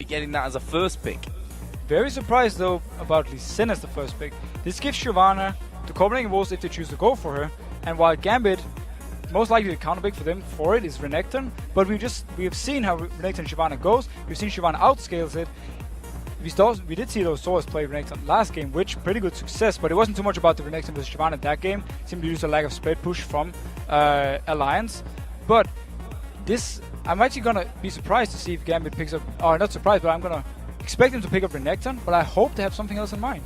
getting that as a first pick. Very surprised though about Lee Sin as the first pick. This gives Shyvana the Copenhagen Wolves if they choose to go for her, and while Gambit, most likely the counter pick for them for it is Renekton, but we have seen how Renekton and Shyvana goes. We've seen Shyvana outscales it. We did see those Soras play Renekton last game, which pretty good success, but it wasn't too much about the Renekton versus Shyvana that game. Simply due to a lack of spread push from Alliance. But this, I'm actually gonna be surprised to see if Gambit picks up, or not surprised, but I'm gonna expect him to pick up Renekton, but I hope they have something else in mind.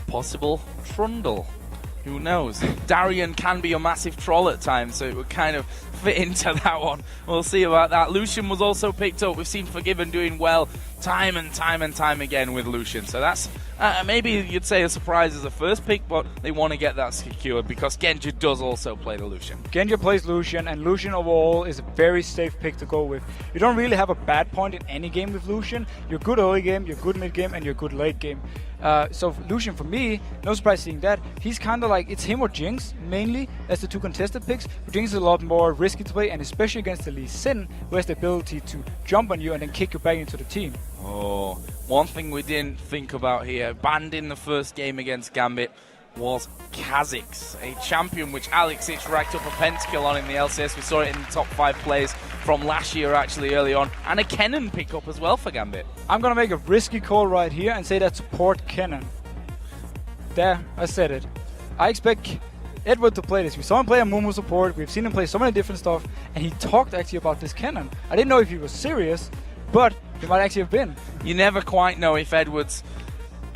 Possible Trundle. Who knows? Darien can be a massive troll at times, so it would kind of fit into that one. We'll see about that. Lucian was also picked up. We've seen Forgiven doing well time and time again with Lucian. So that's maybe you'd say a surprise as a first pick, but they want to get that secured because Genja does also play the Lucian. Genja plays Lucian, and Lucian overall is a very safe pick to go with. You don't really have a bad point in any game with Lucian. You're good early game, you're good mid game, and you're good late game. So Lucian, for me, no surprise seeing that. He's kind of like, it's him or Jinx, mainly, as the two contested picks. But Jinx is a lot more risky to play, and especially against the Lee Sin, who has the ability to jump on you and then kick you back into the team. Oh, one thing we didn't think about here, banned in the first game against Gambit, was Kha'Zix, a champion which Alex racked up a pentakill on in the LCS. We saw it in the top 5 plays from last year actually early on, and a Kennen pickup as well for Gambit. I'm gonna make a risky call right here and say that support Kennen. There, I said it. I expect Edward to play this. We saw him play a Mumu support, we've seen him play so many different stuff, and he talked actually about this Kennen. I didn't know if he was serious, but he might actually have been. You never quite know if Edward's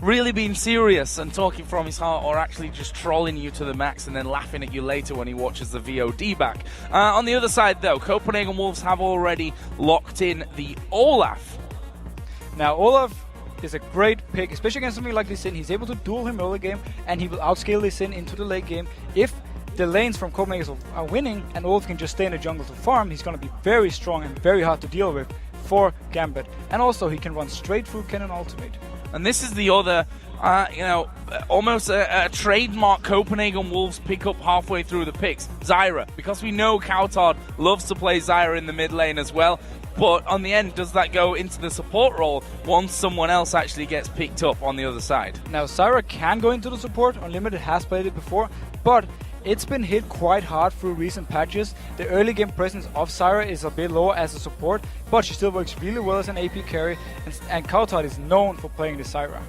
really being serious and talking from his heart, or actually just trolling you to the max and then laughing at you later when he watches the VOD back. On the other side though, Copenhagen Wolves have already locked in the Olaf. Now Olaf is a great pick, especially against something like Lee Sin. He's able to duel him early game, and he will outscale Lee Sin into the late game. If the lanes from Copenhagen are winning and Olaf can just stay in the jungle to farm, he's going to be very strong and very hard to deal with for Gambit. And also he can run straight through Kennen ultimate. And this is the other, almost a trademark Copenhagen Wolves pick up halfway through the picks, Zyra. Because we know cowTard loves to play Zyra in the mid lane as well. But on the end, does that go into the support role once someone else actually gets picked up on the other side? Now, Zyra can go into the support. Unlimited has played it before. But it's been hit quite hard through recent patches. The early game presence of Zyra is a bit lower as a support, but she still works really well as an AP carry, and cowTard is known for playing the Zyra.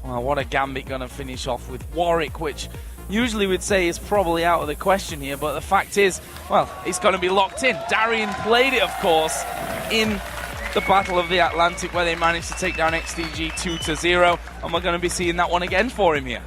Well, what a Gambit going to finish off with Warwick, which usually we'd say is probably out of the question here, but the fact is, well, it's going to be locked in. Darien played it, of course, in the Battle of the Atlantic, where they managed to take down XDG 2-0, and we're going to be seeing that one again for him here.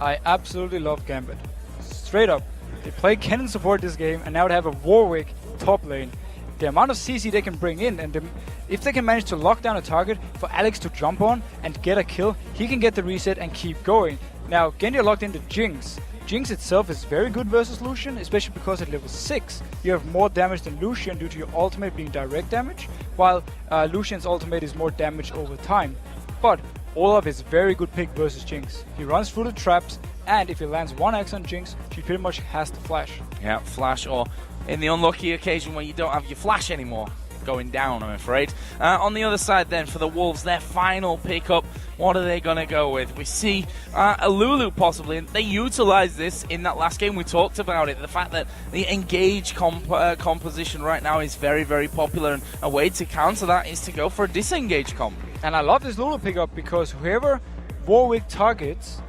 I absolutely love Gambit. Straight up, they play Kennen support this game, and now they have a Warwick top lane. The amount of CC they can bring in, and if they can manage to lock down a target for Alex to jump on and get a kill, he can get the reset and keep going. Now, Genja locked into Jinx. Jinx itself is very good versus Lucian, especially because at level 6 you have more damage than Lucian due to your ultimate being direct damage, while Lucian's ultimate is more damage over time. But Olaf is a very good pick versus Jinx. He runs through the traps, and if he lands 1x on Jinx, she pretty much has to flash. Yeah, flash, or in the unlucky occasion when you don't have your flash anymore, going down, I'm afraid. On the other side then, for the Wolves, their final pickup, what are they going to go with? We see a Lulu possibly, and they utilized this in that last game. We talked about it, the fact that the engage composition right now is very, very popular, and a way to counter that is to go for a disengage comp. And I love this Lulu pickup because whoever Warwick targets,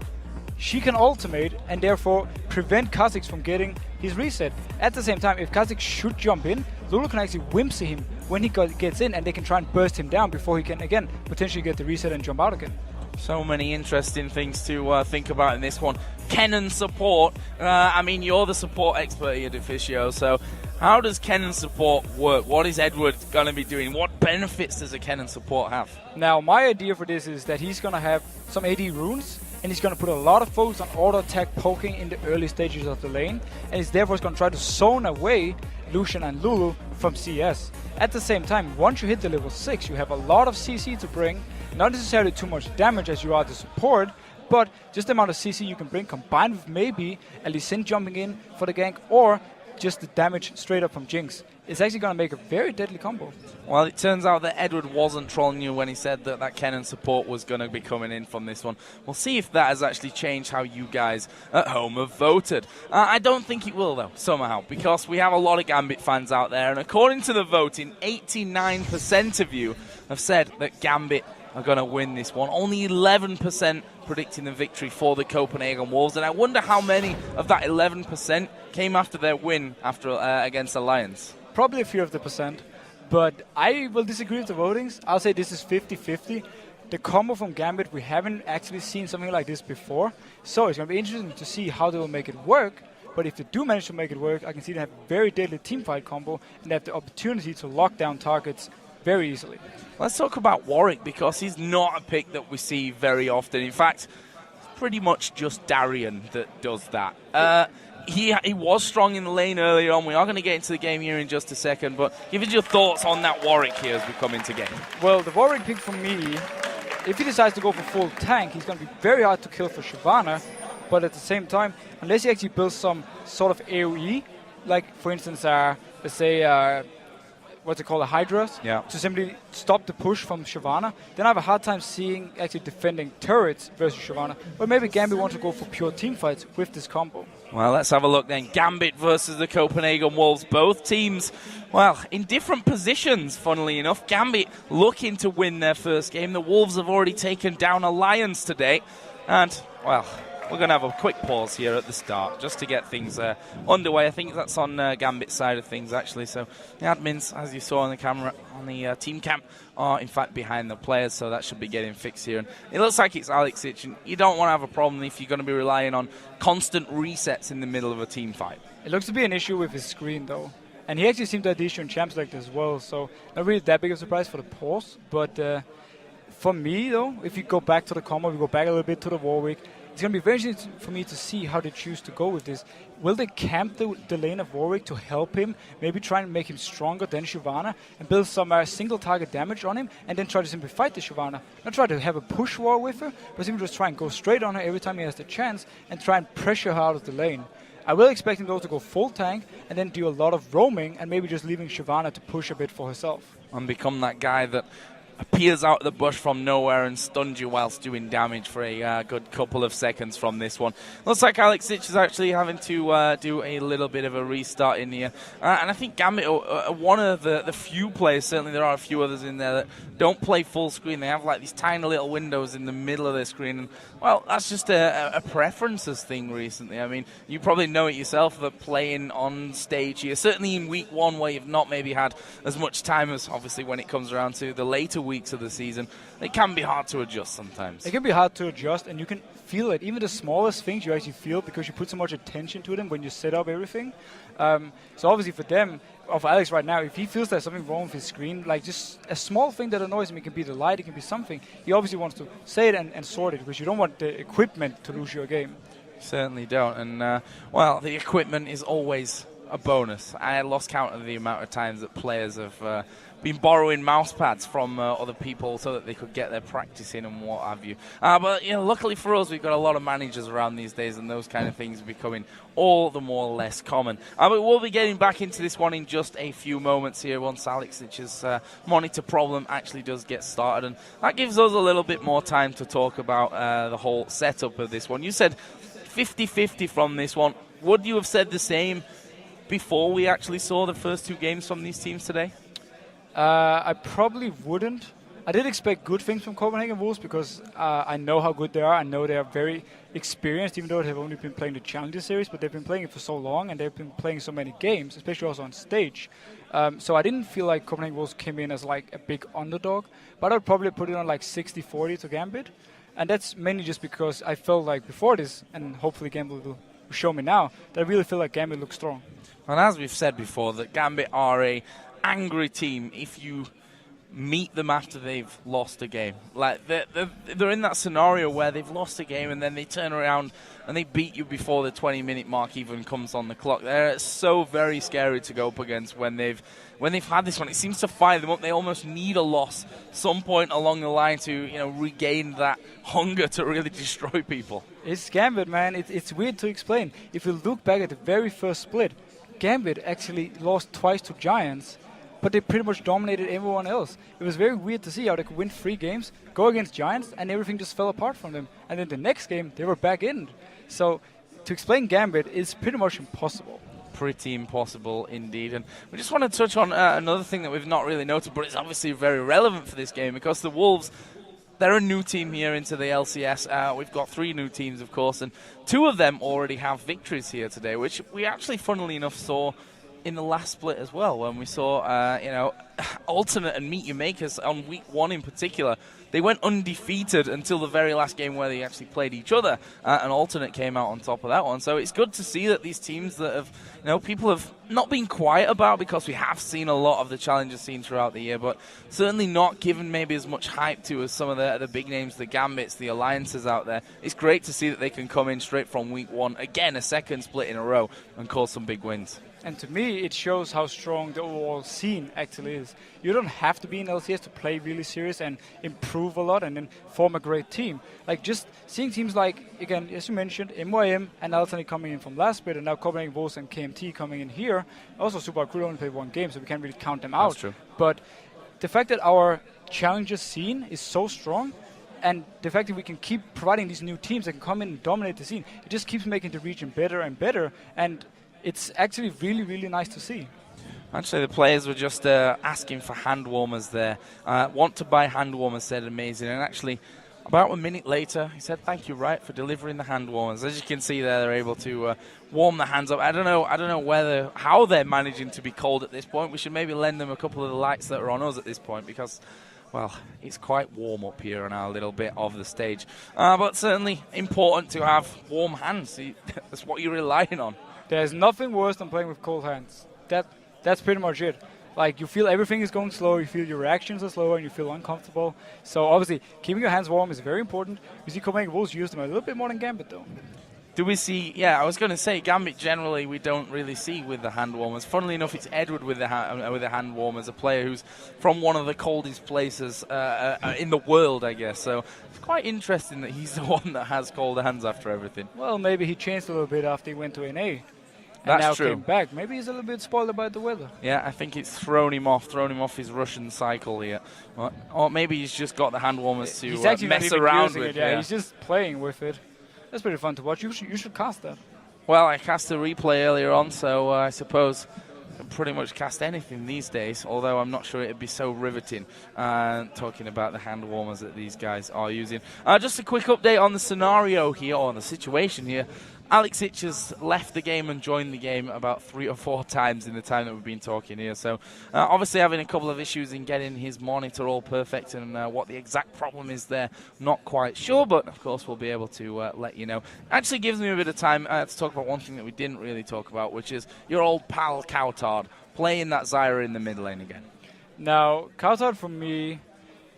she can ultimate and therefore prevent Kha'Zix from getting his reset. At the same time, if Kha'Zix should jump in, Lulu can actually whimsy him when he gets in, and they can try and burst him down before he can again potentially get the reset and jump out again. So many interesting things to think about in this one. Kennen support, I mean, you're the support expert here, Deficio, so how does Kennen support work? What is Edward going to be doing? What benefits does a Kennen support have? Now, my idea for this is that he's going to have some AD runes, and he's going to put a lot of focus on auto attack poking in the early stages of the lane, and he's therefore going to try to zone away Lucian and Lulu from CS. At the same time, once you hit the level 6, you have a lot of CC to bring, not necessarily too much damage as you are the support, but just the amount of CC you can bring combined with maybe a Lee Sin jumping in for the gank, or just the damage straight up from Jinx, it's actually going to make a very deadly combo. Well, it turns out that Edward wasn't trolling you when he said that Kennen support was going to be coming in from this one. We'll see if that has actually changed how you guys at home have voted. I don't think it will, though, somehow, because we have a lot of Gambit fans out there, and according to the voting, 89% of you have said that Gambit are going to win this one. Only 11% predicting the victory for the Copenhagen Wolves, and I wonder how many of that 11% came after their win against Alliance. Probably a few of the percent, but I will disagree with the votings. I'll say this is 50-50. The combo from Gambit, we haven't actually seen something like this before, so it's going to be interesting to see how they will make it work. But if they do manage to make it work, I can see they have a very deadly teamfight combo, and they have the opportunity to lock down targets very easily. Let's talk about Warwick, because he's not a pick that we see very often. In fact, it's pretty much just Darien that does that. He was strong in the lane earlier on. We are going to get into the game here in just a second, but give us your thoughts on that Warwick here as we come into game. Well, the Warwick pick for me, if he decides to go for full tank, he's going to be very hard to kill for Shyvana, but at the same time, unless he actually builds some sort of AoE, like for instance, let's say, what's it called, a Hydra, to simply stop the push from Shyvana, then I have a hard time seeing actually defending turrets versus Shyvana. But maybe Gambit wants to go for pure team fights with this combo. Well, let's have a look then. Gambit versus the Copenhagen Wolves. Both teams, well, in different positions, funnily enough. Gambit looking to win their first game. The Wolves have already taken down Alliance today. And, well, we're going to have a quick pause here at the start just to get things underway. I think that's on Gambit's side of things, actually. So the admins, as you saw on the camera, on the team cam, are in fact behind the players, so that should be getting fixed here. And it looks like it's Alexic, and you don't want to have a problem if you're going to be relying on constant resets in the middle of a team fight. It looks to be an issue with his screen, though. And he actually seemed to have the issue in Champs Select as well, so not really that big of a surprise for the pause. But for me, though, if you go back to the combo, we go back a little bit to the Warwick, it's going to be very interesting for me to see how they choose to go with this. Will they camp the lane of Warwick to help him, maybe try and make him stronger than Shyvana, and build some single target damage on him, and then try to simply fight the Shyvana? Not try to have a push war with her, but simply just try and go straight on her every time he has the chance, and try and pressure her out of the lane. I will expect him though to go full tank, and then do a lot of roaming, and maybe just leaving Shyvana to push a bit for herself. And become that guy that appears out of the bush from nowhere and stuns you whilst doing damage for a good couple of seconds from this one. Looks like Alexic is actually having to do a little bit of a restart in here. And I think Gambit are one of the few players, certainly there are a few others in there, that don't play full screen. They have like these tiny little windows in the middle of their screen. And, well, that's just a preferences thing recently. I mean, you probably know it yourself that playing on stage here, certainly in week one where you've not maybe had as much time as obviously when it comes around to the later weeks of the season, it can be hard to adjust sometimes. It can be hard to adjust, and you can feel it. Even the smallest things you actually feel because you put so much attention to them when you set up everything. So obviously for them, or for Alex right now, if he feels there's something wrong with his screen, like just a small thing that annoys him, it can be the light, it can be something, he obviously wants to say it and sort it, because you don't want the equipment to lose your game. Certainly don't. And, well, the equipment is always a bonus. I lost count of the amount of times that players have been borrowing mouse pads from other people so that they could get their practice in and what have you. But you know, luckily for us, we've got a lot of managers around these days, and those kind of things are becoming all the more less common. But we'll be getting back into this one in just a few moments here once Alexic's monitor problem actually does get started, and that gives us a little bit more time to talk about the whole setup of this one. You said 50-50 from this one. Would you have said the same before we actually saw the first two games from these teams today? I probably wouldn't. I did expect good things from Copenhagen Wolves because I know how good they are. I know they are very experienced, even though they've only been playing the Challenger Series, but they've been playing it for so long, and they've been playing so many games, especially also on stage. So I didn't feel like Copenhagen Wolves came in as like a big underdog, but I'd probably put it on like 60-40 to Gambit. And that's mainly just because I felt like before this, and hopefully Gambit will show me now, that I really feel like Gambit looks strong. And as we've said before, that Gambit are a angry team if you meet them after they've lost a game. Like they're in that scenario where they've lost a game and then they turn around and they beat you before the 20-minute mark even comes on the clock. They're so very scary to go up against when they've had this one. It seems to fire them up. They almost need a loss some point along the line to regain that hunger to really destroy people. It's Gambit, man. It's weird to explain. If you look back at the very first split, Gambit actually lost twice to Giants, but they pretty much dominated everyone else. It was very weird to see how they could win 3 games, go against Giants, and everything just fell apart from them. And then the next game, they were back in. So to explain Gambit is pretty much impossible. Pretty impossible indeed. And we just want to touch on another thing that we've not really noted, but it's obviously very relevant for this game, because the Wolves, they're a new team here into the LCS. We've got 3 new teams, of course, and 2 of them already have victories here today, which we actually, funnily enough, saw in the last split as well, when we saw, Alternate and Meet Your Makers on week 1 in particular. They went undefeated until the very last game where they actually played each other, and Alternate came out on top of that one. So it's good to see that these teams that have, people have not been quiet about, because we have seen a lot of the challenges seen throughout the year, but certainly not given maybe as much hype to as some of the big names, the Gambits, the Alliances out there. It's great to see that they can come in straight from week 1, again, a second split in a row, and cause some big wins. And to me, it shows how strong the overall scene actually is. You don't have to be in LCS to play really serious and improve a lot and then form a great team. Like, just seeing teams like, again, as you mentioned, MYM and Alternate coming in from last split, and now Copenhagen Wolves and KMT coming in here. Also, Super Cool only played 1 game, so we can't really count them out. That's true. But the fact that our challenger scene is so strong, and the fact that we can keep providing these new teams that can come in and dominate the scene, it just keeps making the region better and better. And it's actually really, really nice to see. Actually, the players were just asking for hand warmers there. Want to buy hand warmers, said amazing. And actually, about a minute later, he said, "Thank you, Riot, for delivering the hand warmers." As you can see there, they're able to warm the hands up. I don't know how they're managing to be cold at this point. We should maybe lend them a couple of the lights that are on us at this point, because, well, it's quite warm up here on our little bit of the stage. But certainly important to have warm hands. That's what you're relying on. There's nothing worse than playing with cold hands. That's pretty much it. Like, you feel everything is going slow, you feel your reactions are slower, and you feel uncomfortable. So obviously, keeping your hands warm is very important. We see Copenhagen Wolves use them a little bit more than Gambit, though. Do we see? Yeah, I was going to say Gambit generally we don't really see with the hand warmers. Funnily enough, it's Edward with the hand warmers, a player who's from one of the coldest places in the world, I guess. So it's quite interesting that he's the one that has colder hands after everything. Well, maybe he changed a little bit after he went to NA. And That's now true. Came back. Maybe he's a little bit spoiled about the weather. Yeah, I think it's thrown him off his Russian cycle here. Or maybe he's just got the hand warmers to mess around with. Yeah, he's just playing with it. That's pretty fun to watch. You should cast that. Well, I cast a replay earlier on, so I suppose I can pretty much cast anything these days, although I'm not sure it'd be so riveting talking about the hand warmers that these guys are using. Just a quick update on the scenario here, or the situation here. Alex Itch has left the game and joined the game about 3 or 4 times in the time that we've been talking here. So obviously having a couple of issues in getting his monitor all perfect, and what the exact problem is there, not quite sure, but of course we'll be able to let you know. Actually gives me a bit of time to talk about one thing that we didn't really talk about, which is your old pal cowTard playing that Zyra in the mid lane again. Now, cowTard for me,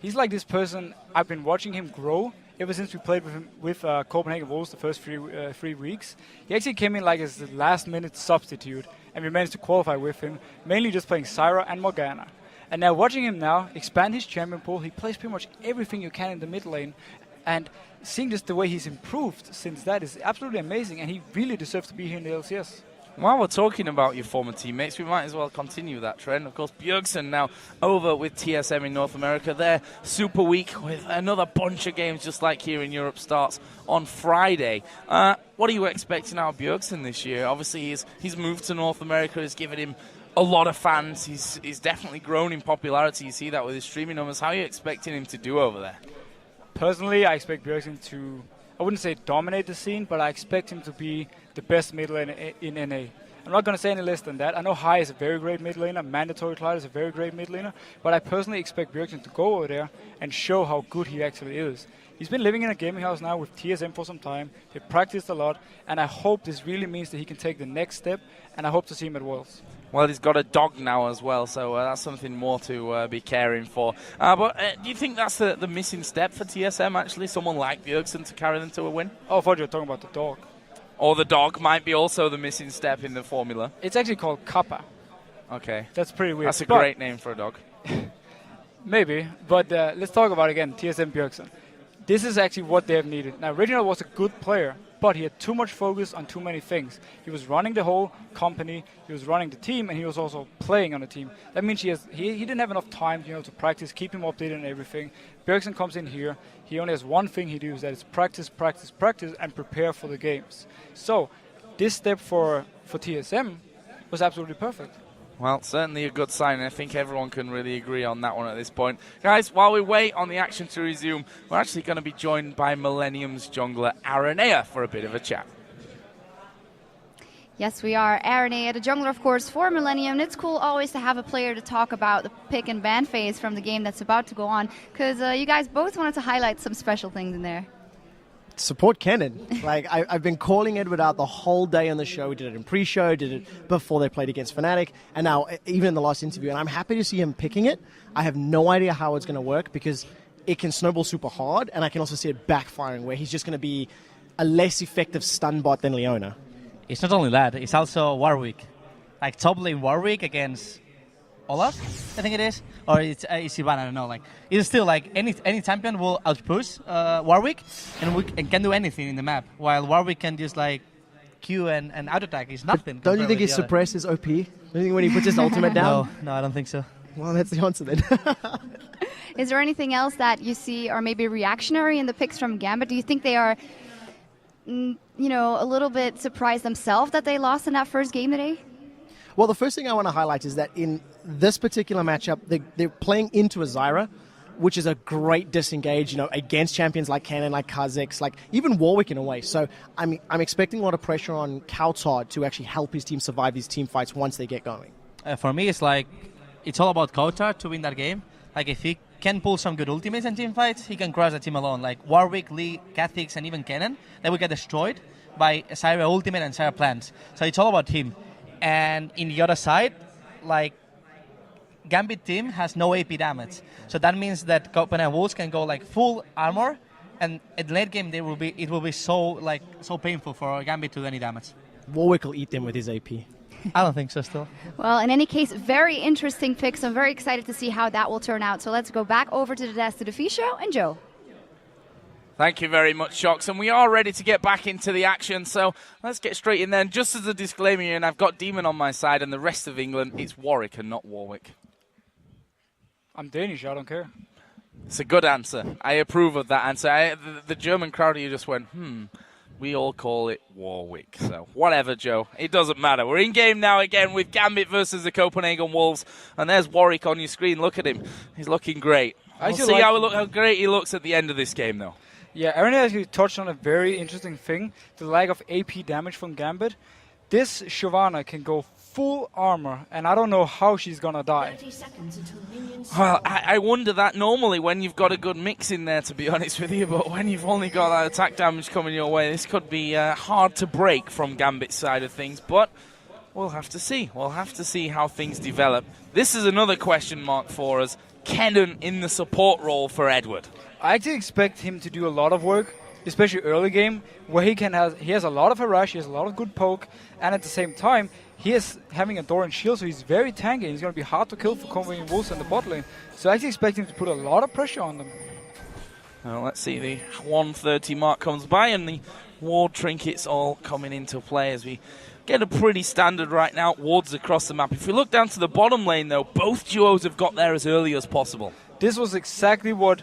he's like this person, I've been watching him grow ever since we played with him with Copenhagen Wolves the first 3 weeks. He actually came in like as the last-minute substitute, and we managed to qualify with him, mainly just playing Zyra and Morgana. And now watching him now expand his champion pool, he plays pretty much everything you can in the mid lane, and seeing just the way he's improved since that is absolutely amazing, and he really deserves to be here in the LCS. While we're talking about your former teammates, we might as well continue that trend. Of course, Bjergsen now over with TSM in North America. They're super weak with another bunch of games just like here in Europe starts on Friday. What are you expecting out of Bjergsen this year? Obviously, he's moved to North America, has given him a lot of fans. He's definitely grown in popularity. You see that with his streaming numbers. How are you expecting him to do over there? Personally, I expect Bjergsen to, I wouldn't say dominate the scene, but I expect him to be the best mid laner in NA. I'm not going to say any less than that. I know High is a very great mid laner, Mandatory Cloud is a very great mid laner, but I personally expect Bjergsen to go over there and show how good he actually is. He's been living in a gaming house now with TSM for some time. He practiced a lot, and I hope this really means that he can take the next step, and I hope to see him at Worlds. Well, he's got a dog now as well, so that's something more to be caring for. But do you think that's the missing step for TSM, actually? Someone like Bjergsen to carry them to a win? Oh, I thought you were talking about the dog. Or the dog might be also the missing step in the formula. It's actually called Kappa. Okay. That's pretty weird. That's a great name for a dog. Maybe, but let's talk about again TSM Bjergsen. This is actually what they have needed. Now, Reginald was a good player, but he had too much focus on too many things. He was running the whole company, he was running the team, and he was also playing on the team. That means he didn't have enough time, to practice, keep him updated and everything. Bjergsen comes in here, he only has one thing he does, that is practice, practice, practice, and prepare for the games. So, this step for TSM was absolutely perfect. Well, certainly a good sign, and I think everyone can really agree on that one at this point. Guys, while we wait on the action to resume, we're actually going to be joined by Millennium's jungler, Aranea, for a bit of a chat. Yes, we are. Aranea, the jungler, of course, for Millennium. It's cool always to have a player to talk about the pick and ban phase from the game that's about to go on, because you guys both wanted to highlight some special things in there. Support Kennen. Like, I've been calling Edward out the whole day on the show. We did it in pre-show, did it before they played against Fnatic, and now even in the last interview. And I'm happy to see him picking it. I have no idea how it's going to work because it can snowball super hard, and I can also see it backfiring where he's just going to be a less effective stun bot than Leona. It's not only that, it's also Warwick. Like top lane Warwick against Olaf, I think it is, or it's Ivan, I don't know. Like it's still like any champion will outpush Warwick and can do anything in the map, while Warwick can just like Q and auto attack is nothing. Don't you think his suppress is OP? Don't you think when he puts his ultimate down? No, I don't think so. Well, that's the answer then. Is there anything else that you see, or maybe reactionary in the picks from Gambit? Do you think they are, a little bit surprised themselves that they lost in that first game today? Well, the first thing I want to highlight is that in this particular matchup, they're playing into a Zyra, which is a great disengage, against champions like Kennen, like Kha'Zix, like even Warwick in a way. So I'm expecting a lot of pressure on cowTard to actually help his team survive these team fights once they get going. For me, it's all about cowTard to win that game. Like if he can pull some good ultimates in team fights, he can crush the team alone. Like Warwick, Lee, Kha'Zix, and even Kennen, they will get destroyed by Zyra ultimate and Zyra plants. So it's all about him. And in the other side, like Gambit team has no AP damage, so that means that Copenhagen Wolves can go like full armor, and at late game it will be so painful for Gambit to do any damage. Warwick will eat them with his AP. I don't think so still. Well, in any case, very interesting pick, so I'm very excited to see how that will turn out. So let's go back over to the desk to the Fee Show and Joe. Thank you very much, Shox. And we are ready to get back into the action, so let's get straight in then. Just as a disclaimer, and I've got Demon on my side, and the rest of England, it's Warwick and not Warwick. I'm Danish, I don't care. It's a good answer. I approve of that answer. The German crowd here just went, we all call it Warwick. So whatever, Joe. It doesn't matter. We're in game now again with Gambit versus the Copenhagen Wolves. And there's Warwick on your screen. Look at him. He's looking great. We'll see how great he looks at the end of this game, though. Yeah, Aaron actually touched on a very interesting thing, the lack of AP damage from Gambit. This Shyvana can go full armor, and I don't know how she's gonna die. Well, I wonder that normally when you've got a good mix in there, to be honest with you, but when you've only got that attack damage coming your way, this could be hard to break from Gambit's side of things, but we'll have to see. We'll have to see how things develop. This is another question mark for us. Kennen in the support role for Edward. I actually expect him to do a lot of work, especially early game, where he has a lot of harass, he has a lot of good poke, and at the same time, he is having a Darien shield, so he's very tanky. He's going to be hard to kill for Copenhagen Wolves in the bot lane. So I actually expect him to put a lot of pressure on them. Well, let's see, the 130 mark comes by, and the ward trinkets all coming into play as we get a pretty standard right now wards across the map. If we look down to the bottom lane, though, both duos have got there as early as possible. This was exactly what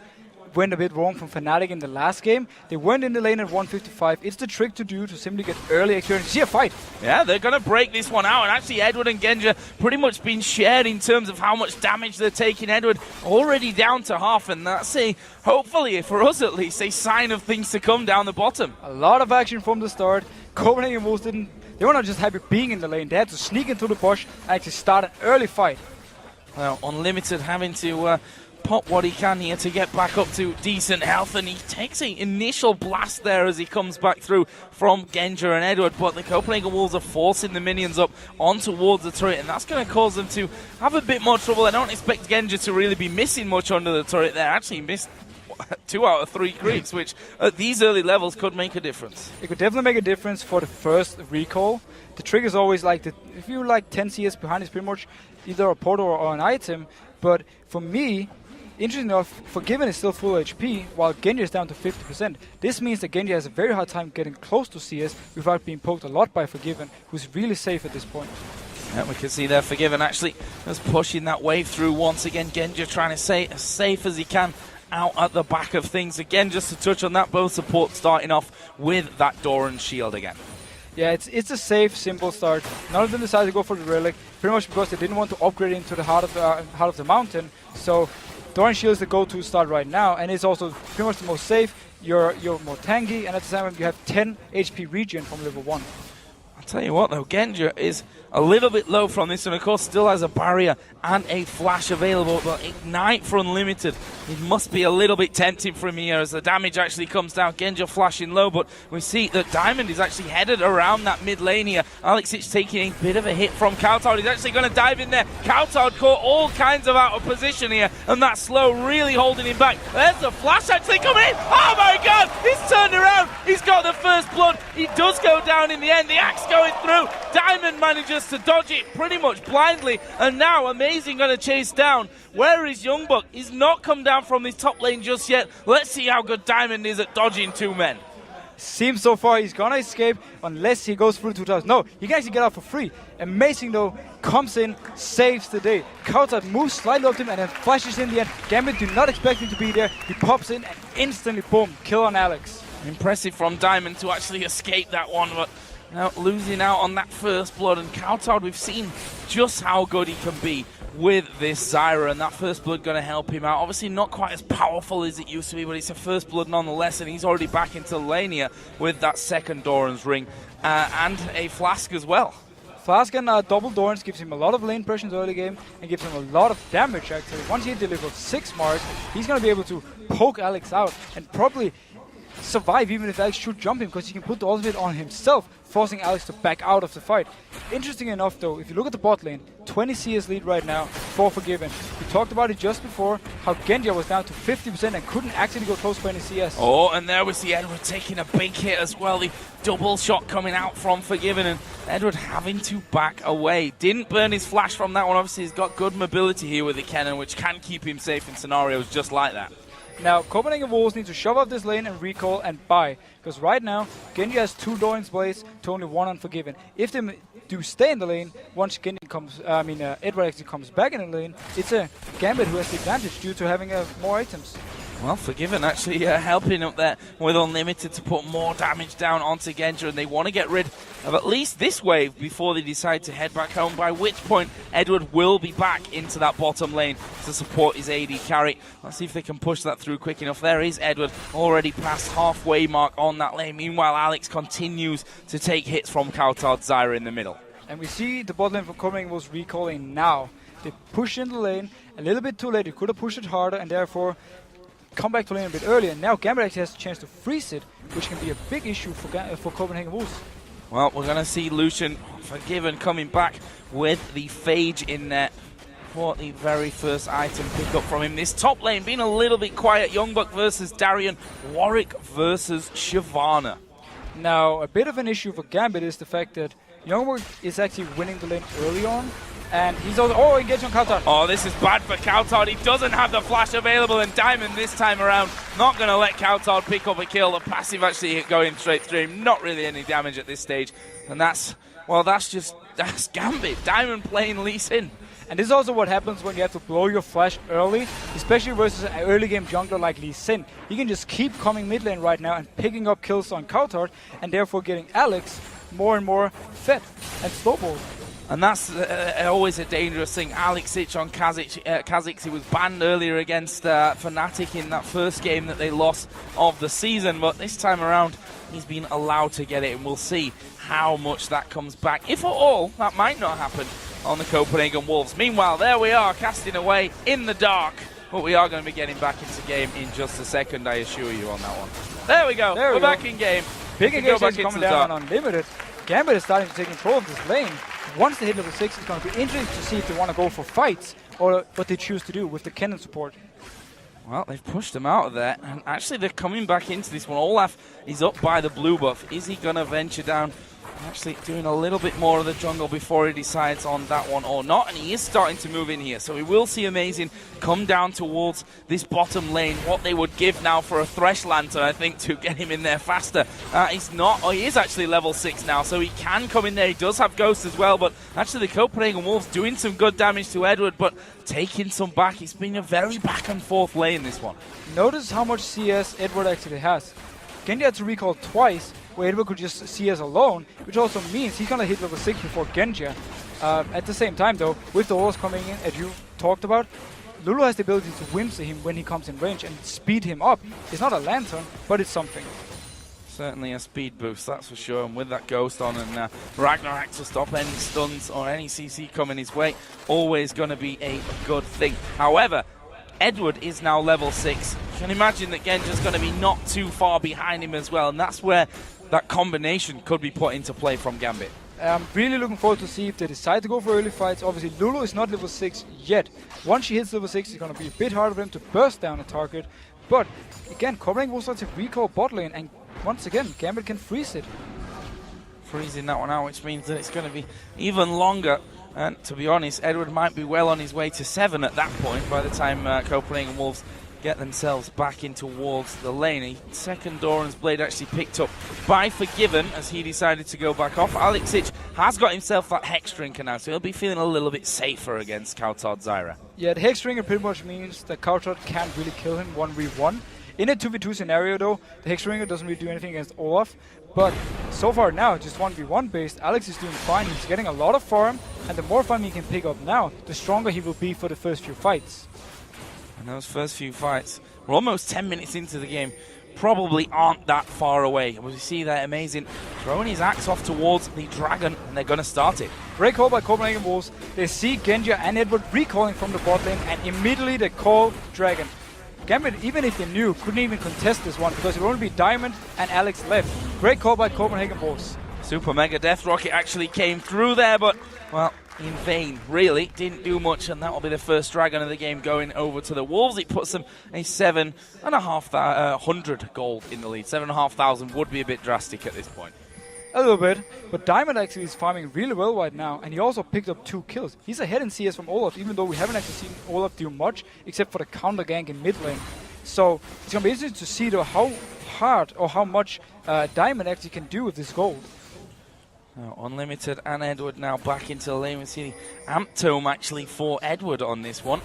went a bit wrong from Fnatic in the last game. They went in the lane at 155. It's the trick to do to simply get early experience. See a fight. Yeah, they're going to break this one out. And actually, Edward and Genja pretty much been shared in terms of how much damage they're taking. Edward already down to half. And that's hopefully, for us at least, a sign of things to come down the bottom. A lot of action from the start. Copenhagen Wolves they were not just happy being in the lane. They had to sneak into the bush and actually start an early fight. Well, Unlimited having to pop what he can here to get back up to decent health, and he takes an initial blast there as he comes back through from Genja and Edward, but the Copenhagen Wolves are forcing the minions up on towards the turret, and that's going to cause them to have a bit more trouble. I don't expect Genja to really be missing much under the turret there. Actually missed 2 out of 3 creeps, which at these early levels could make a difference. It could definitely make a difference for the first recall. The trick is always like, if you're like 10 CS behind, it's pretty much either a portal or an item, but for me, Interesting enough, Forgiven is still full HP, while Genja is down to 50%. This means that Genja has a very hard time getting close to CS without being poked a lot by Forgiven, who's really safe at this point. Yeah, we can see there Forgiven actually just pushing that wave through once again. Genja trying to stay as safe as he can out at the back of things. Again, just to touch on that, both support starting off with that Doran shield again. Yeah, it's a safe, simple start. None of them decided to go for the relic, pretty much because they didn't want to upgrade into the heart of the mountain. So Doran shield is the go-to start right now, and it's also pretty much the most safe. You're more tanky, and at the same time you have 10 HP regen from level 1. I'll tell you what though, Genja is a little bit low from this, and of course still has a barrier and a flash available, but Ignite for unlimited, it must be a little bit tempting for him here as the damage actually comes down. Genja flashing low, but we see that Diamond is actually headed around that mid lane here. Alex is taking a bit of a hit from cowTard. He's actually going to dive in there. cowTard caught all kinds of out of position here, and that slow really holding him back. There's the flash actually coming in. Oh my god, he's turned around. He's got the first blood. He does go down in the end. The axe going through. Diamond manages to dodge it pretty much blindly, and now Amazing going to chase down. Where is YoungBuck? He's not come down from his top lane just yet. Let's see how good Diamond is at dodging two men. Seems so far he's gonna escape unless he goes through 2000. No, he can actually get out for free. Amazing though, comes in, saves the day. cowTard moves slightly up to him and then flashes in the end. Gambit do not expect him to be there. He pops in and instantly, boom, kill on Alex. Impressive from Diamond to actually escape that one, but now losing out on that first blood. And cowTard, we've seen just how good he can be with this Zyra, and that first blood going to help him out. Obviously not quite as powerful as it used to be, but it's a first blood nonetheless, and he's already back into the lane here with that second Doran's ring and a flask as well. Flask and double Dorans gives him a lot of lane pressure in the early game and gives him a lot of damage actually. Once he delivers 6 marks, he's going to be able to poke Alex out and probably survive even if Alex should jump him, because he can put the ultimate on himself, forcing Alex to back out of the fight. Interesting enough though, if you look at the bot lane, 20 CS lead right now for Forgiven. We talked about it just before, how Genja was down to 50% and couldn't actually go close to any CS. Oh, and there we see Edward taking a big hit as well. The double shot coming out from Forgiven, and Edward having to back away. Didn't burn his flash from that one. Obviously he's got good mobility here with the cannon, which can keep him safe in scenarios just like that. Now, Copenhagen Wolves need to shove up this lane and recall and buy, because right now, Genja has 2 Doran's Blades to only 1 Unforgiven. If they do stay in the lane, once Edward actually comes back in the lane, it's a Gambit who has the advantage due to having more items. Well, Forgiven actually helping up there with Unlimited to put more damage down onto Genja, and they want to get rid of at least this wave before they decide to head back home, by which point Edward will be back into that bottom lane to support his AD carry. Let's see if they can push that through quick enough. There is Edward, already past halfway mark on that lane. Meanwhile, Alex continues to take hits from cowTard Zyra in the middle. And we see the bot lane for Copenhagen Wolves recalling now. They push in the lane a little bit too late. They could have pushed it harder and therefore come back to lane a bit earlier. Now Gambit actually has a chance to freeze it, which can be a big issue for Copenhagen Wolves. Well, we're going to see Lucian Forgiven coming back with the Phage in there for the very first item pickup from him. This top lane being a little bit quiet. YoungBuck versus Darien, Warwick versus Shyvana. Now, a bit of an issue for Gambit is the fact that YoungBuck is actually winning the lane early on. And he's also, engaged on cowTard. Oh, this is bad for cowTard. He doesn't have the flash available, and Diamond this time around not going to let cowTard pick up a kill. The passive actually going straight through him. Not really any damage at this stage. And that's Gambit. Diamond playing Lee Sin. And this is also what happens when you have to blow your flash early, especially versus an early game jungler like Lee Sin. He can just keep coming mid lane right now and picking up kills on cowTard, and therefore getting Alex more and more fed and slowballed. And that's always a dangerous thing. Alex Sich on Kha'Zix. He was banned earlier against Fnatic in that first game that they lost of the season. But this time around, he's been allowed to get it. And we'll see how much that comes back. If at all, that might not happen on the Copenhagen Wolves. Meanwhile, there we are, casting away in the dark. But we are going to be getting back into game in just a second, I assure you, on that one. There we go. We're back in game. Big engagement coming down on Unlimited. Gambit is starting to take control of this lane. Once they hit level 6, it's going to be interesting to see if they want to go for fights or what they choose to do with the cannon support. Well, they've pushed him out of there, and actually they're coming back into this one. Olaf is up by the blue buff. Is he going to venture down Actually doing a little bit more of the jungle before he decides on that one or not, and he is starting to move in here, so we will see Amazing come down towards this bottom lane. What they would give now for a Thresh Lantern, I think, to get him in there faster. He's not, he is actually level 6 now, so he can come in there. He does have Ghost as well, but actually the Copenhagen Wolves doing some good damage to Edward, but taking some back. It's been a very back and forth lane, this one. Notice how much CS Edward actually has. Genja had to recall twice, where Edward could just CS alone, which also means he's gonna hit level 6 before Genja. At the same time though, with the walls coming in, as you talked about, Lulu has the ability to whimsy him when he comes in range and speed him up. It's not a lantern, but it's something. Certainly a speed boost, that's for sure, and with that Ghost on and Ragnarok to stop any stuns or any CC coming his way, always going to be a good thing. However, Edward is now level 6. You can imagine that Genja's going to be not too far behind him as well, and that's where that combination could be put into play from Gambit. I'm really looking forward to see if they decide to go for early fights. Obviously, Lulu is not level 6 yet. Once she hits level 6, it's going to be a bit harder for him to burst down a target. But again, Copenhagen will start to recall bot lane, and once again, Gambit can freeze it. Freezing that one out, which means that it's going to be even longer. And to be honest, Edward might be well on his way to 7 at that point by the time Copenhagen Wolves get themselves back in towards the lane. A second Doran's Blade actually picked up by Forgiven as he decided to go back off. Alexic has got himself that Hex Drinker now, so he'll be feeling a little bit safer against cowTard Zyra. Yeah, the Hex Drinker pretty much means that cowTard can't really kill him 1v1. In a 2v2 scenario though, the Hex Drinker doesn't really do anything against Olaf. But so far now, just 1v1 based, Alex is doing fine. He's getting a lot of farm, and the more farm he can pick up now, the stronger he will be for the first few fights. And those first few fights, we're almost 10 minutes into the game, probably aren't that far away. We see that Amazing throwing his axe off towards the dragon, and they're going to start it. Great call by Copenhagen Wolves. They see Genja and Edward recalling from the bot lane, and immediately they call dragon. Gambit, even if they knew, couldn't even contest this one because it would only be Diamond and Alex left. Great call by Copenhagen Wolves. Super Mega Death Rocket actually came through there, but, well, in vain, really. Didn't do much, and that will be the first dragon of the game going over to the Wolves. It puts them a 7,500 gold in the lead. 7,500 would be a bit drastic at this point. A little bit, but Diamond actually is farming really well right now, and he also picked up 2 kills. He's ahead in CS from Olaf, even though we haven't actually seen Olaf do much, except for the counter gank in mid lane. So it's going to be interesting to see though how hard or how much Diamond actually can do with this gold. Unlimited and Edward now back into the lane. We see the Amp Tome actually for Edward on this one.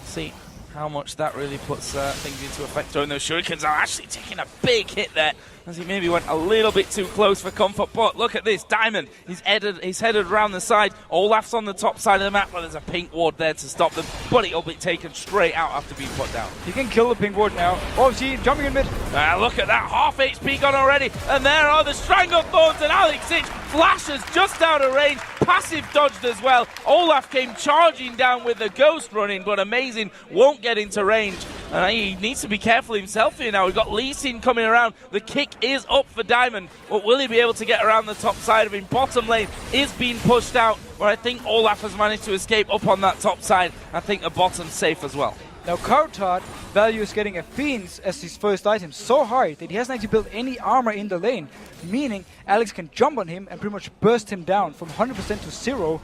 See how much that really puts things into effect. Throwing those shurikens are actually taking a big hit there as he maybe went a little bit too close for comfort. But look at this, Diamond, he's headed around the side. Olaf's on the top side of the map, but there's a pink ward there to stop them, but it'll be taken straight out after being put down. He can kill the pink ward now. Oh, see, jumping in mid. Look at that, half HP gone already, and there are the Stranglethorns, and Alexic flashes just out of range, passive dodged as well. Olaf came charging down with the Ghost running, but Amazing won't get into range. And he needs to be careful himself here now. We've got Lee Sin coming around. The kick is up for Diamond, but will he be able to get around the top side of him? Bottom lane is being pushed out, but I think Olaf has managed to escape up on that top side. I think the bottom's safe as well. Now cowTard values getting a Fiends as his first item so high that he hasn't actually built any armor in the lane, meaning Alex can jump on him and pretty much burst him down from 100% to 0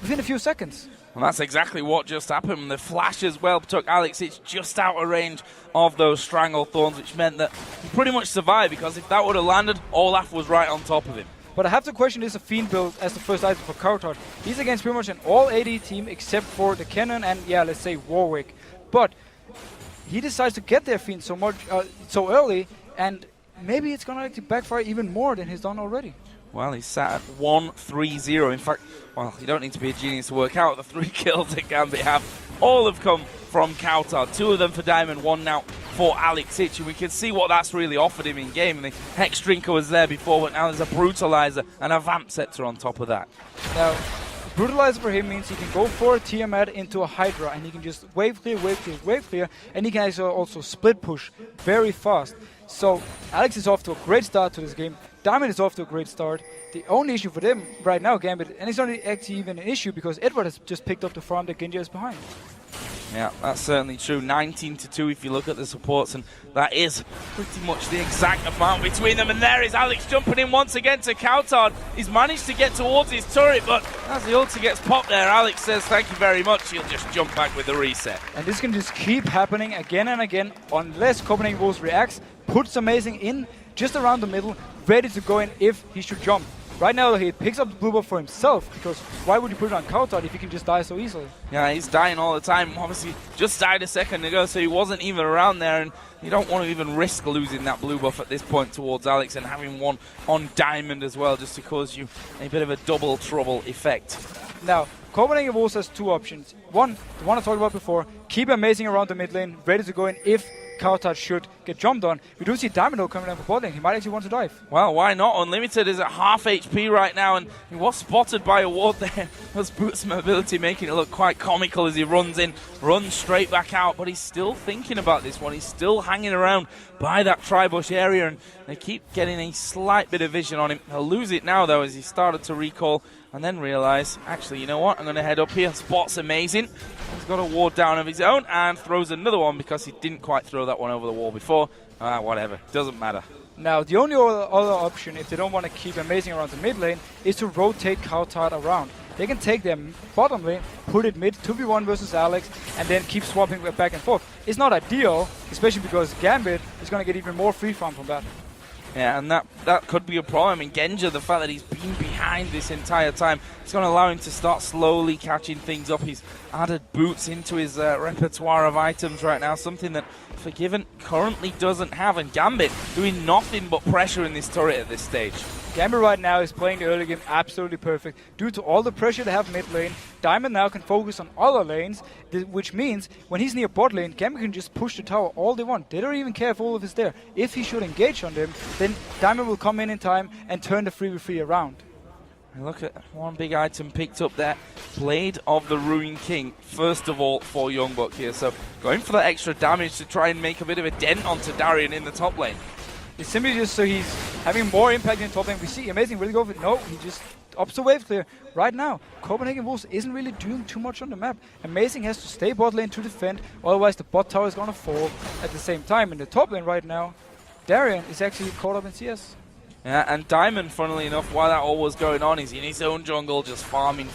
within a few seconds. And that's exactly what just happened. The flash as well took Alex. It's just out of range of those Stranglethorns, which meant that he pretty much survived, because if that would have landed, Olaf was right on top of him. But I have to question this a Fiend build as the first item for cowTard. He's against pretty much an all AD team except for the Cannon and, yeah, let's say Warwick. But he decides to get their Fiend so early, and maybe it's going to actually backfire even more than he's done already. Well, he's sat at 1-3-0. In fact, well, you don't need to be a genius to work out the 3 kills that Gambit have. All have come from cowTard. 2 of them for Diamond, 1 now for Alexic. And we can see what that's really offered him in game. And the Hex Drinker was there before, but now there's a Brutalizer and a Vamp Scepter on top of that. Now, Brutalizer for him means he can go for a Tiamat into a Hydra, and he can just wave clear, and he can also split push very fast. So Alex is off to a great start to this game. Diamond is off to a great start. The only issue for them right now, Gambit, and it's not actually even an issue because Edward has just picked up the farm that Genja is behind. Yeah, that's certainly true. 19-2 if you look at the supports, and that is pretty much the exact amount between them. And there is Alex jumping in once again to cowTard. He's managed to get towards his turret, but as the ulti gets popped there, Alex says thank you very much. He'll just jump back with the reset. And this can just keep happening again and again unless Copenhagen Wolves reacts, puts Amazing in just around the middle, ready to go in if he should jump. Right now, he picks up the blue buff for himself, because why would you put it on cowTard if he can just die so easily? Yeah, he's dying all the time. Obviously, just died a second ago, so he wasn't even around there, and you don't want to even risk losing that blue buff at this point towards Alex and having one on Diamond as well, just to cause you a bit of a double trouble effect. Now, Copenhagen Wolves has two options. One, the one I talked about before, keep Amazing around the mid lane, ready to go in if cowTard should get jumped on. We do see Diamond coming down for bot lane. He might actually want to dive. Well, why not? Unlimited is at half HP right now, and he was spotted by a ward there. Those boots mobility making it look quite comical as he runs in, runs straight back out, but he's still thinking about this one. He's still hanging around by that tri-bush area, and they keep getting a slight bit of vision on him. He'll lose it now, though, as he started to recall and then realise, actually, you know what? I'm going to head up here. Spot's Amazing. He's got a ward down of his own and throws another one because he didn't quite throw that one over the wall before. Whatever. Doesn't matter. Now, the only other option, if they don't want to keep Amazing around the mid lane, is to rotate cowTard around. They can take their bottom lane, put it mid, 2v1 versus Alex, and then keep swapping back and forth. It's not ideal, especially because Gambit is going to get even more free farm from that. Yeah, and that could be a problem. I mean, Genja, the fact that he's been behind this entire time, it's going to allow him to start slowly catching things up. He's added boots into his repertoire of items right now, something that Forgiven currently doesn't have, and Gambit doing nothing but pressure in this turret at this stage. Gambit right now is playing the early game absolutely perfect. Due to all the pressure they have mid lane, Diamond now can focus on other lanes, which means when he's near bot lane, Gambit can just push the tower all they want. They don't even care if Olaf is there. If he should engage on them, then Diamond will come in time and turn the 3v3 around. And look at one big item picked up there. Blade of the Ruined King, first of all, for YoungBuck here. So going for that extra damage to try and make a bit of a dent onto Darien in the top lane. It's simply just so he's having more impact in top lane. We see Amazing really go for it. No, he just ups the wave clear. Right now, Copenhagen Wolves isn't really doing too much on the map. Amazing has to stay bot lane to defend, otherwise the bot tower is going to fall at the same time. In the top lane right now, Darien is actually caught up in CS. Yeah, and Diamond, funnily enough, while that all was going on, is in his own jungle just farming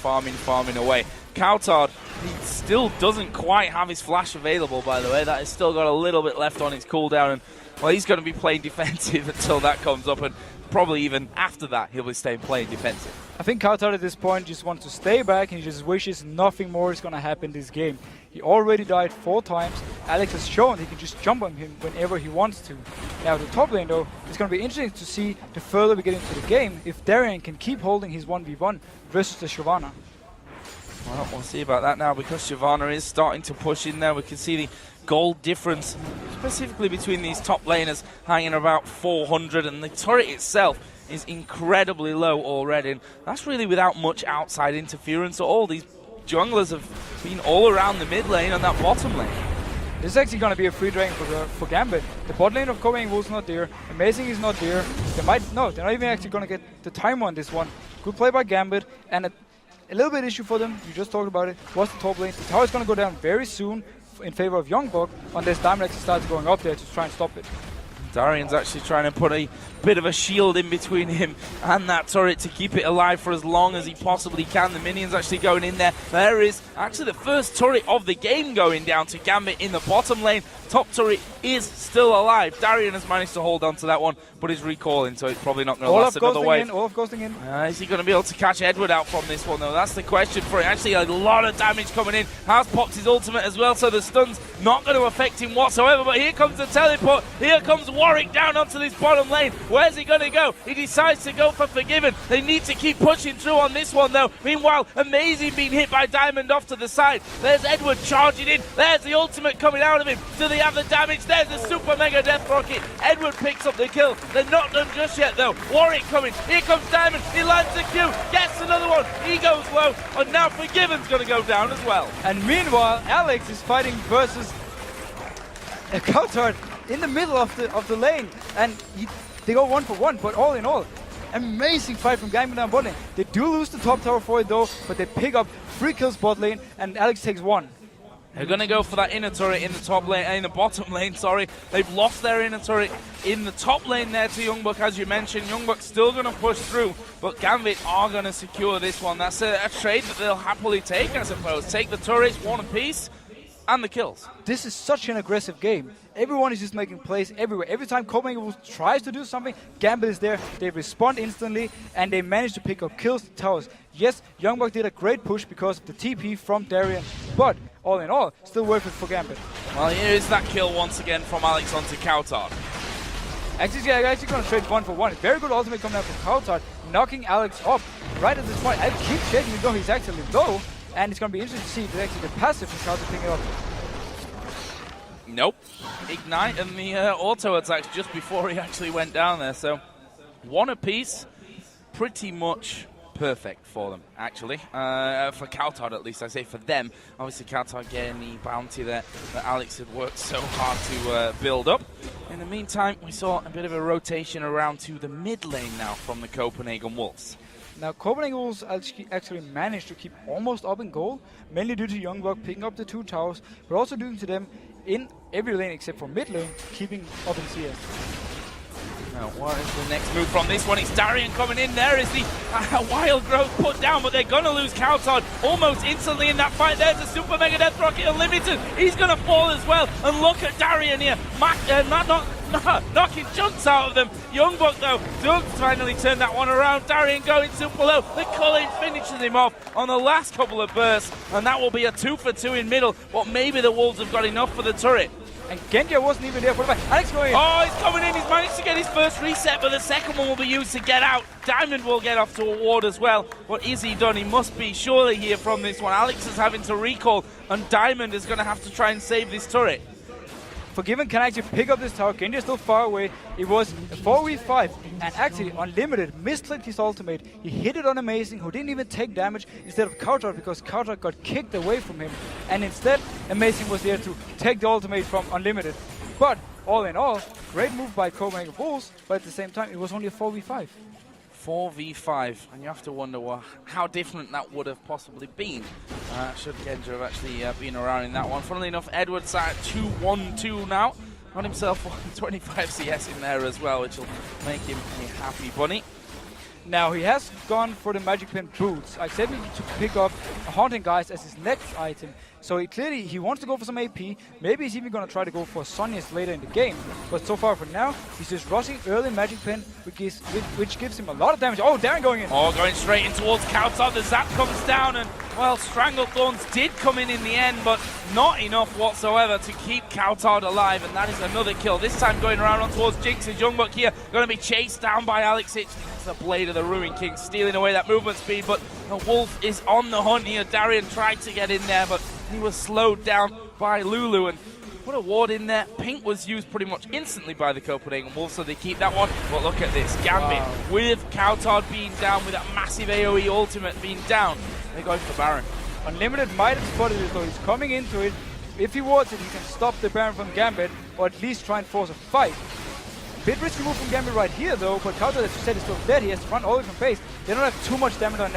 away. cowTard, he still doesn't quite have his flash available, by the way. That has still got a little bit left on his cooldown, and well, he's going to be playing defensive until that comes up, and probably even after that, he'll be staying playing defensive. I think cowTard at this point just wants to stay back and he just wishes nothing more is going to happen this game. He already died 4 times. Alex has shown he can just jump on him whenever he wants to. Now the top lane though, it's going to be interesting to see the further we get into the game if Darien can keep holding his 1v1 versus the Shyvana. Well, we'll see about that now because Shyvana is starting to push in there. We can see the gold difference specifically between these top laners hanging about 400, and the turret itself is incredibly low already, and that's really without much outside interference at all. These junglers have been all around the mid lane and that bottom lane. This is actually going to be a free drain for Gambit. The bot lane of Copenhagen Wolves is not there. Amazing is not there. They're not even actually going to get the time on this one. Good play by Gambit, and a little bit issue for them, you just talked about it, was the top lane. The tower is going to go down very soon in favor of YoungBuck unless Diamond actually starts going up there to try and stop it. Darien's actually trying to put a bit of a shield in between him and that turret to keep it alive for as long as he possibly can. The minions actually going in there. There is actually the first turret of the game going down to Gambit in the bottom lane. Top turret is still alive. Darien has managed to hold on to that one, but he's recalling, so it's probably not going to last another wave. Olaf ghosting in. Is he going to be able to catch Edward out from this one, though? That's the question for him. Actually, a lot of damage coming in. Has popped his ultimate as well, so the stun's not going to affect him whatsoever. But here comes the teleport. Here comes Warwick down onto this bottom lane. Where's he going to go? He decides to go for Forgiven. They need to keep pushing through on this one, though. Meanwhile, Amazing being hit by Diamond off to the side. There's Edward charging in. There's the ultimate coming out of him. Do they have the damage? There's the super mega death rocket. Edward picks up the kill. They're not done just yet, though. Warwick coming. Here comes Diamond. He lands the Q. Gets another one. He goes low. And now Forgiven's going to go down as well. And meanwhile, Alex is fighting versus a cowTard in the middle of the lane, and they go 1-for-1. But all in all, amazing fight from Gambit down bot lane. They do lose the top tower for it though, but they pick up 3 kills bot lane, and Alex takes 1. They're going to go for that inner turret in the top lane, in the bottom lane, sorry. They've lost their inner turret in the top lane there to YoungBuck, as you mentioned. YoungBuck's still going to push through, but Gambit are going to secure this one. That's a trade that they'll happily take, I suppose. Take the turrets, one apiece, and the kills. This is such an aggressive game. Everyone is just making plays everywhere. Every time Copenhagen Wolves tries to do something, Gambit is there. They respond instantly, and they manage to pick up kills, towers. Yes, YoungBuck did a great push because of the TP from Darien, but all in all, still worth it for Gambit. Well, here is that kill once again from Alex onto cowTard. Actually going to trade 1 for 1. Very good ultimate coming out from cowTard, knocking Alex up right at this point. I keep checking him though he's actually low, and it's going to be interesting to see if actually the passive from cowTard picking it up. Nope. Ignite and the auto attacks just before he actually went down there. So one apiece, pretty much perfect for them, actually. For cowTard, at least, I say for them. Obviously, cowTard getting the bounty there that Alex had worked so hard to build up. In the meantime, we saw a bit of a rotation around to the mid lane now from the Copenhagen Wolves. Now, Copenhagen Wolves actually managed to keep almost up in goal, mainly due to YoungBuck picking up the 2 towers, but also due to them in every lane except for mid lane, keeping up in CS. Now, what is the next move from this one? It's Darien coming in. There is the wild growth put down, but they're going to lose cowTard almost instantly in that fight. There's a Super Mega Death Rocket Unlimited. He's going to fall as well. And look at Darien here. Knocking chunks out of them. YoungBuck, though, does finally turn that one around. Darien going super low. The Culling finishes him off on the last couple of bursts. And that will be a 2 for 2 in middle. But maybe the Wolves have got enough for the turret. And Genja wasn't even there for the fight. Alex going in. Oh, he's coming in. He's managed to get his first reset, but the second one will be used to get out. Diamond will get off to a ward as well. What is he done? He must be surely here from this one. Alex is having to recall, and Diamond is going to have to try and save this turret. Forgiven can actually pick up this tower. Genja is still far away. It was a 4v5, and actually Unlimited misclicked his ultimate. He hit it on Amazing, who didn't even take damage, instead of cowTard, because cowTard got kicked away from him. And instead, Amazing was there to take the ultimate from Unlimited. But all in all, great move by Copenhagen Wolves, but at the same time, it was only a 4v5. 4v5, and you have to wonder how different that would have possibly been should Genja have actually been around in that one. Funnily enough, Edwards at 2-1-2 now. Got himself 25 CS in there as well, which will make him a happy bunny. Now, he has gone for the Magic Pen boots. I said to pick up Haunting Guys as his next item. So he wants to go for some AP. Maybe he's even going to try to go for Sonya's later in the game. But so far for now, he's just rushing early Magic Pen, which gives him a lot of damage. Oh, Darien going in. Oh, going straight in towards cowTard. The zap comes down, and, well, Stranglethorns did come in the end, but not enough whatsoever to keep cowTard alive, and that is another kill. This time going around on towards Jinx and YoungBuck here. Going to be chased down by Alex. It's the Blade of the Ruin King stealing away that movement speed, but the Wolf is on the hunt here. Darien tried to get in there, but he was slowed down by Lulu, and put a ward in there. Pink was used pretty much instantly by the Copenhagen Wolves, so they keep that one. But look at this, Gambit with cowTard being down, with that massive AoE ultimate being down. They're going for Baron. Unlimited might have spotted it, though. He's coming into it. If he wards it, he can stop the Baron from Gambit, or at least try and force a fight. Bit risky move from Gambit right here, though, but cowTard, as you said, is still dead. He has to run all the way from base. They don't have too much damage on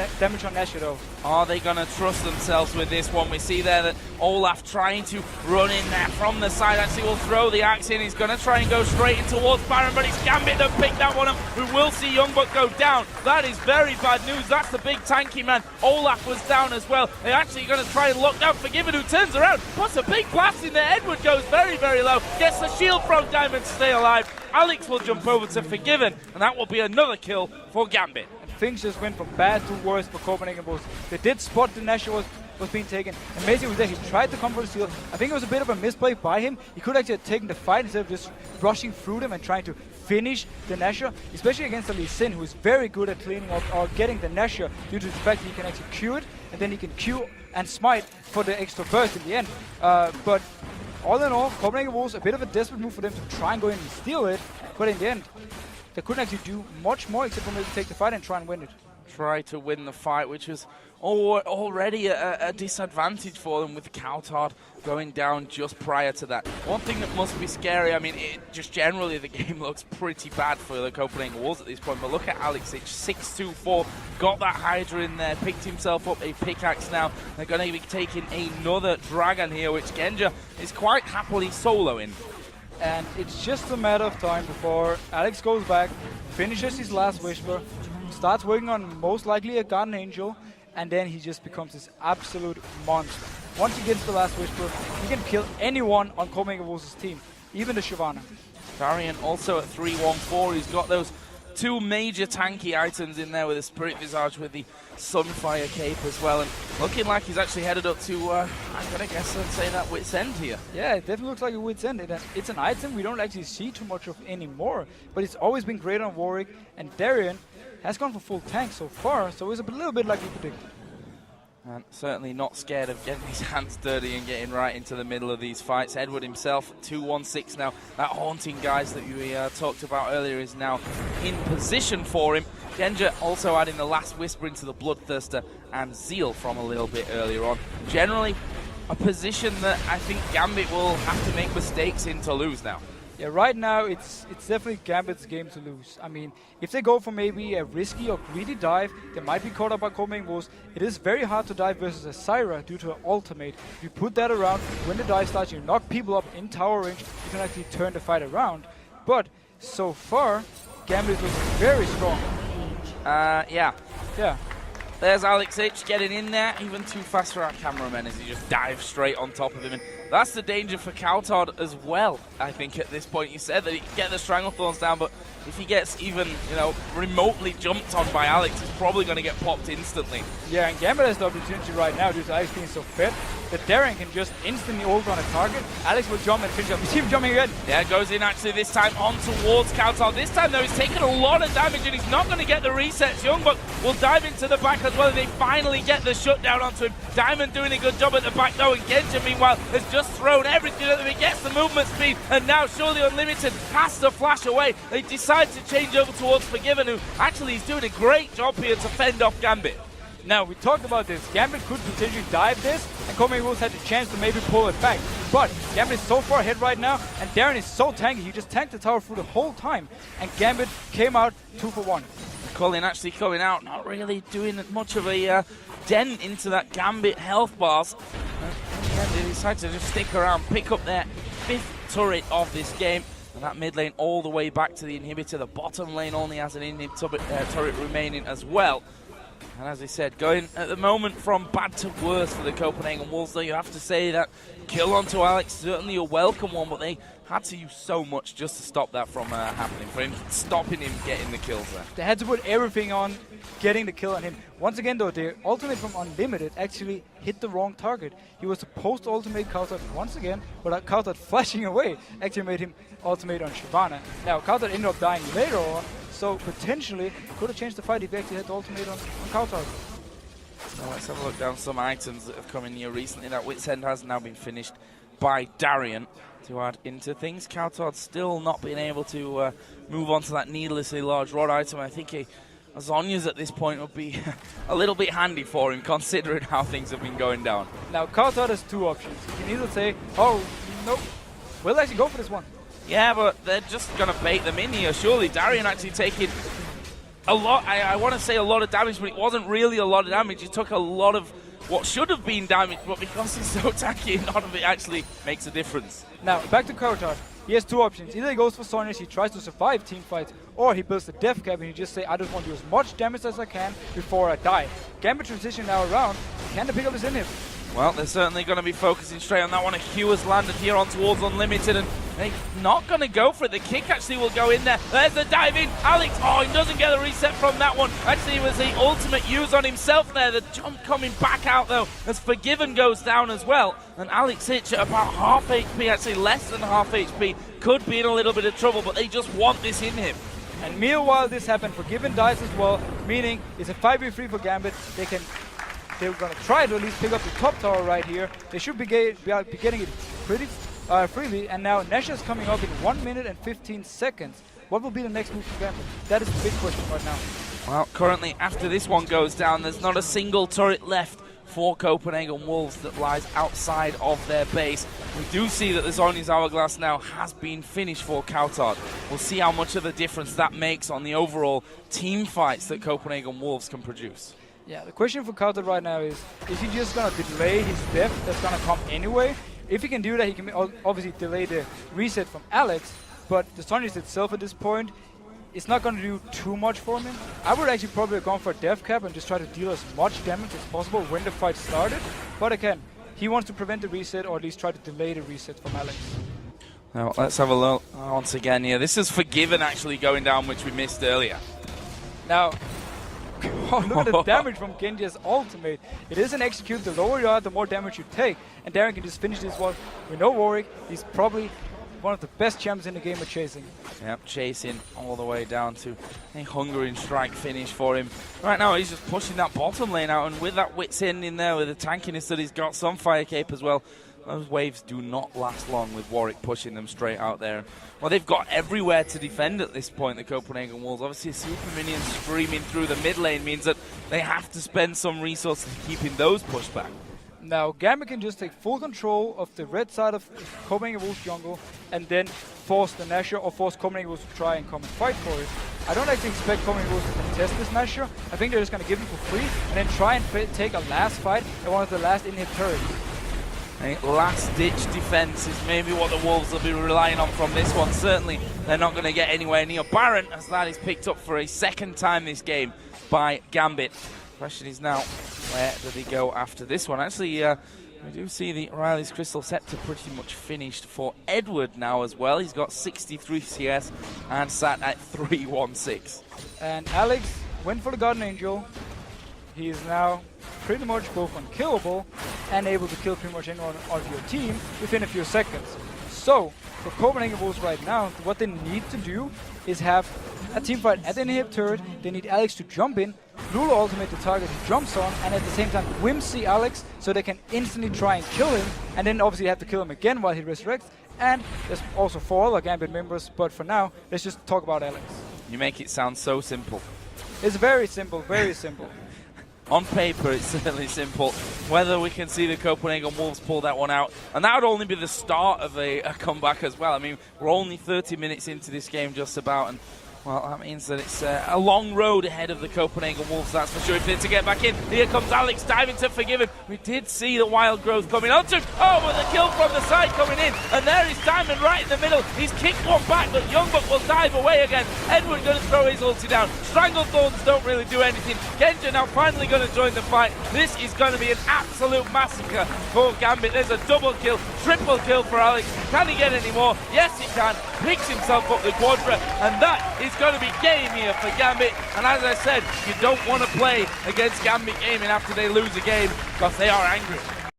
Nashor, though. Are they going to trust themselves with this one? We see there that Olaf trying to run in there from the side. Actually will throw the axe in. He's going to try and go straight in towards Baron, but it's Gambit that picked that one up. We will see YoungBuck go down. That is very bad news. That's the big tanky man. Olaf was down as well. They're actually going to try and lock down Forgiven, who turns around. Puts a big blast in there. Edward goes very, very low. Gets the shield from Diamond to stay alive. Alex will jump over to Forgiven, and that will be another kill for Gambit. Things just went from bad to worse for Copenhagen Wolves. They did spot the Nashor was being taken. Amazing was there. He tried to come for the steal. I think it was a bit of a misplay by him. He could actually have taken the fight instead of just rushing through them and trying to finish the Nashor, especially against the Lee Sin, who is very good at cleaning up or getting the Nashor due to the fact that he can actually Q it, and then he can Q and smite for the extra burst in the end. But all in all, Copenhagen Wolves, a bit of a desperate move for them to try and go in and steal it, but in the end, they couldn't actually do much more except for maybe take the fight and try and win it. try to win the fight, which was already a disadvantage for them with cowTard going down just prior to that. One thing that must be scary, I mean, just generally the game looks pretty bad for the Copenhagen Wolves at this point, but look at Alex, it's 6-2-4, got that Hydra in there, picked himself up a pickaxe now. They're going to be taking another Dragon here, which Genja is quite happily soloing. And it's just a matter of time before Alex goes back, finishes his last Whisper, starts working on most likely a Garden Angel, and then he just becomes this absolute monster. Once he gets the last Whisper, he can kill anyone on Copenhagen Wolves' team, even the Shyvana. Darien also at 3-1-4. He's got those two major tanky items in there with the Spirit Visage with the Sunfire Cape as well, and looking like he's actually headed up to, I'm going to guess I'd say that Wit's End here. Yeah, it definitely looks like a Wit's End. It's an item we don't actually see too much of anymore, but it's always been great on Warwick, and Darien has gone for full tank so far, so it's a little bit like we predicted. And certainly not scared of getting his hands dirty and getting right into the middle of these fights. Edward himself, 2-1-6 now. That haunting guys that we talked about earlier is now in position for him. Genja also adding the last Whisper into the Bloodthirster and Zeal from a little bit earlier on. Generally, a position that I think Gambit will have to make mistakes in to lose now. Yeah, right now it's definitely Gambit's game to lose. I mean, if they go for maybe a risky or greedy dive, they might be caught up by Copenhagen Wolves. It is very hard to dive versus a Syra due to an ultimate. If you put that around, when the dive starts, you knock people up in tower range, you can actually turn the fight around. But so far, Gambit looks very strong. Yeah. Yeah. There's Alex H getting in there, even too fast for our cameraman as he just dives straight on top of him. And that's the danger for cowTard as well, I think, at this point. You said that he can get the Stranglethorns down, but if he gets even, remotely jumped on by Alex, he's probably going to get popped instantly. Yeah, and Gambit has the opportunity right now due to Alex being so fit that Darien can just instantly ult on a target. Alex will jump and finish up. You see him jumping again. Yeah, goes in actually this time on towards cowTard. This time, though, he's taken a lot of damage and he's not going to get the resets. YoungBuck will dive into the back as well. They finally get the shutdown onto him. Diamond doing a good job at the back, though, and Genja, meanwhile, has just thrown everything at him. He gets the movement speed, and now surely Unlimited has to flash away. They decide to change over towards Forgiven, who actually is doing a great job here to fend off Gambit. Now, we talked about this. Gambit could potentially dive this, and Copenhagen Wolves had the chance to maybe pull it back. But Gambit is so far ahead right now, and Darien is so tanky. He just tanked the tower through the whole time, and Gambit came out 2 for 1. Colin actually coming out, not really doing much of a dent into that Gambit health bars. And they decide to just stick around, pick up their 5th turret of this game. And that mid lane all the way back to the inhibitor. The bottom lane only has an inhibitor turret remaining as well. And as I said, going at the moment from bad to worse for the Copenhagen Wolves, though you have to say that kill onto Alex, certainly a welcome one, but they had to use so much just to stop that from happening, for him stopping him getting the kills there. They had to put everything on getting the kill on him. Once again, though, the ultimate from Unlimited actually hit the wrong target. He was supposed to ultimate cowTard once again, but cowTard flashing away actually made him ultimate on Shyvana. Now, cowTard ended up dying later on, so potentially could have changed the fight if he actually had the ultimate on cowTard. So let's have a look down some items that have come in here recently. That Wit's End has now been finished by Darien to add into things. cowTard still not being able to move on to that needlessly large rod item. I think a Zhonya's at this point would be a little bit handy for him, considering how things have been going down. Now, cowTard has 2 options. You can either say, oh, nope, we'll actually go for this one. Yeah, but they're just going to bait them in here. Surely Darien actually taking a lot, I want to say a lot of damage, but it wasn't really a lot of damage. He took a lot of what should have been damage, but because he's so tanky, none of it actually makes a difference. Now, back to cowTard. He has 2 options. Either he goes for Zhonya's, he tries to survive team fights, or he builds the death cap and he just say, I just want to do as much damage as I can before I die. Gambit transition now around. Can they pick up his inhib? Well, they're certainly going to be focusing straight on that one. A Hugh has landed here on towards Unlimited, and they're not going to go for it. The kick actually will go in there. There's the dive in. Alex, oh, he doesn't get a reset from that one. Actually, it was the ultimate use on himself there. The jump coming back out, though, as Forgiven goes down as well. And Alex Hitch at about half HP, actually less than half HP, could be in a little bit of trouble, but they just want this in him. And meanwhile, this happened. Forgiven dies as well, meaning it's a 5v3 for Gambit. They're going to try to at least pick up the top tower right here. They should be getting it pretty freely. And now Nesha is coming up in 1 minute and 15 seconds. What will be the next move for Gambit? That is the big question right now. Well, currently, after this one goes down, there's not a single turret left for Copenhagen Wolves that lies outside of their base. We do see that the Zhonya's Hourglass now has been finished for cowTard. We'll see how much of a difference that makes on the overall team fights that Copenhagen Wolves can produce. Yeah, the question for cowTard right now is he just going to delay his death that's going to come anyway? If he can do that, he can obviously delay the reset from Alex, but the Zhonya's itself at this point, it's not going to do too much for him. I would actually probably have gone for a death cap and just try to deal as much damage as possible when the fight started. But again, he wants to prevent the reset or at least try to delay the reset from Alex. Now, let's have a look once again here. This is Forgiven actually going down, which we missed earlier. Now, oh, look at the damage from Genja's ultimate. It is an execute. The lower you are, the more damage you take. And Darien can just finish this one with no Warwick. He's probably one of the best champs in the game at chasing. Yep, chasing all the way down to a Hungering Strike finish for him. Right now, he's just pushing that bottom lane out, and with that Wits End in there, with the tankiness that he's got, some Fire Cape as well, those waves do not last long with Warwick pushing them straight out there. Well, they've got everywhere to defend at this point, the Copenhagen Wolves. Obviously, a Super Minion screaming through the mid lane means that they have to spend some resources keeping those pushed back. Now, Gambit can just take full control of the red side of Copenhagen Wolves jungle and then force the Nashor or force Copenhagen Wolves to try and come and fight for it. I don't actually expect Copenhagen Wolves to contest this Nashor. I think they're just going to give him for free and then try and take a last fight at one of the last in-hit turrets. A last-ditch defense is maybe what the Wolves will be relying on from this one. Certainly, they're not going to get anywhere near Baron, as that is picked up for a second time this game by Gambit. Question is now, where do they go after this one? Actually, we do see the Riley's Crystal Scepter pretty much finished for Edward now as well. He's got 63 CS and sat at 316. And Alex went for the Guardian Angel. He is now pretty much both unkillable and able to kill pretty much anyone on your team within a few seconds. So, for Copenhagen Wolves right now, what they need to do is have a team fight at the inhib turret. They need Alex to jump in, Lulu ultimate the target he jumps on, and at the same time whimsy Alex so they can instantly try and kill him, and then obviously have to kill him again while he resurrects. And there's also 4 other Gambit members, but for now, let's just talk about Alex. You make it sound so simple. It's very simple, very simple. On paper, it's certainly simple. Whether we can see the Copenhagen Wolves pull that one out, and that would only be the start of a comeback as well. I mean, we're only 30 minutes into this game just about, and well, that means that it's a long road ahead of the Copenhagen Wolves, that's for sure. If they're to get back in, here comes Alex diving to Forgiven. We did see the Wild Growth coming on to, but the kill from the side coming in, and there is Diamond right in the middle. He's kicked one back, but YoungBuck will dive away again. Edward going to throw his ulti down. Stranglethorns don't really do anything. Genja now finally going to join the fight. This is going to be an absolute massacre for Gambit. There's a double kill, triple kill for Alex. Can he get any more? Yes, he can. Picks himself up the Quadra, and that is going to be game here for Gambit. And as I said, you don't want to play against Gambit Gaming after they lose a game because they are angry.